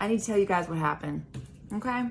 I need to tell you guys what happened, okay?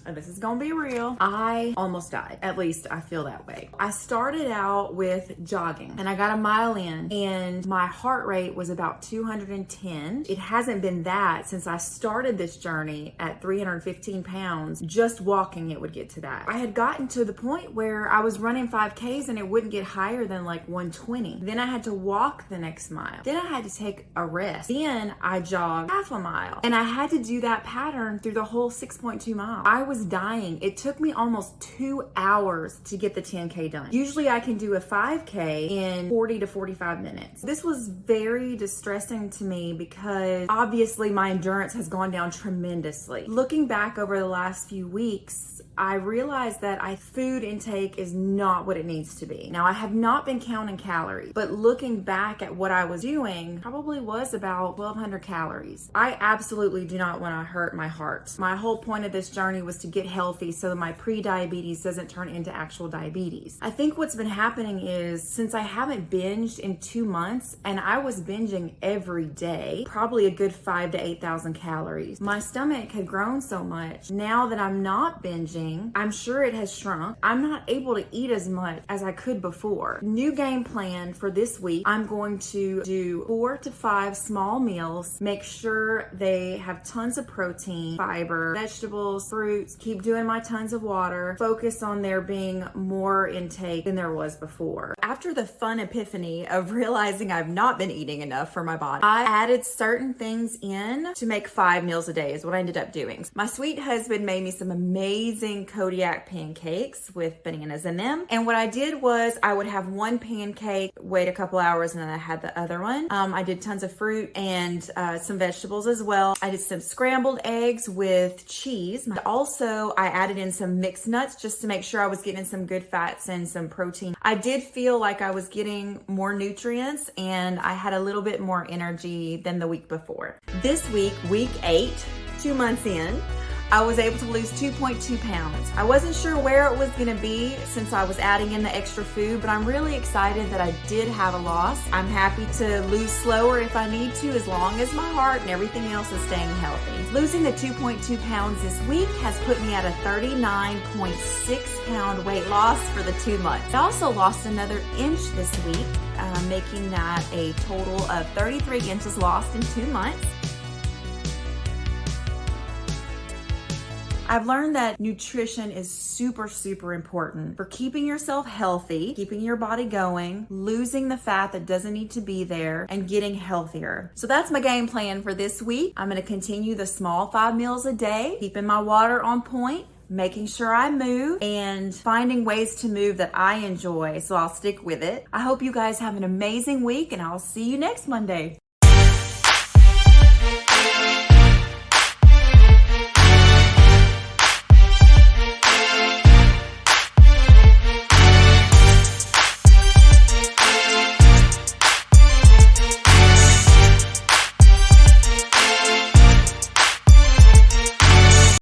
This is gonna be real. I almost died. At least I feel that way. I started out with jogging and I got a mile in and my heart rate was about 210. It hasn't been that since I started this journey at 315 pounds. Just walking it would get to that. I had gotten to the point where I was running 5Ks and it wouldn't get higher than like 120. Then I had to walk the next mile. Then I had to take a rest. Then I jogged half a mile. And I had to do that pattern through the whole 6.2 miles. I was dying. It took me almost 2 hours to get the 10K done. Usually I can do a 5K in 40 to 45 minutes. This was very distressing to me because obviously my endurance has gone down tremendously. Looking back over the last few weeks, I realized that food intake is not what it needs to be. Now, I have not been counting calories, but looking back at what I was doing, probably was about 1,200 calories. I absolutely do not want to hurt my heart. My whole point of this journey was to get healthy so that my pre-diabetes doesn't turn into actual diabetes. I think what's been happening is since I haven't binged in 2 months, and I was binging every day, probably a good 5,000 to 8,000 calories, my stomach had grown so much. Now that I'm not binging, I'm sure it has shrunk. I'm not able to eat as much as I could before. New game plan for this week. I'm going to do 4 to 5 small meals. Make sure they have tons of protein, fiber, vegetables, fruits. Keep doing my tons of water. Focus on there being more intake than there was before. After the fun epiphany of realizing I've not been eating enough for my body, I added certain things in to make 5 meals a day is what I ended up doing. My sweet husband made me some amazing Kodiak pancakes with bananas in them. And what I did was I would have one pancake, wait a couple hours, and then I had the other one. I did tons of fruit and some vegetables as well. I did some scrambled eggs with cheese. Also, I added in some mixed nuts just to make sure I was getting some good fats and some protein. I did feel like I was getting more nutrients and I had a little bit more energy than the week before. This week, week 8, 2 months in, I was able to lose 2.2 pounds. I wasn't sure where it was gonna be since I was adding in the extra food, but I'm really excited that I did have a loss. I'm happy to lose slower if I need to, as long as my heart and everything else is staying healthy. Losing the 2.2 pounds this week has put me at a 39.6 pound weight loss for the 2 months. I also lost another inch this week, making that a total of 33 inches lost in 2 months. I've learned that nutrition is super, super important for keeping yourself healthy, keeping your body going, losing the fat that doesn't need to be there, and getting healthier. So that's my game plan for this week. I'm gonna continue the small 5 meals a day, keeping my water on point, making sure I move, and finding ways to move that I enjoy, so I'll stick with it. I hope you guys have an amazing week, and I'll see you next Monday.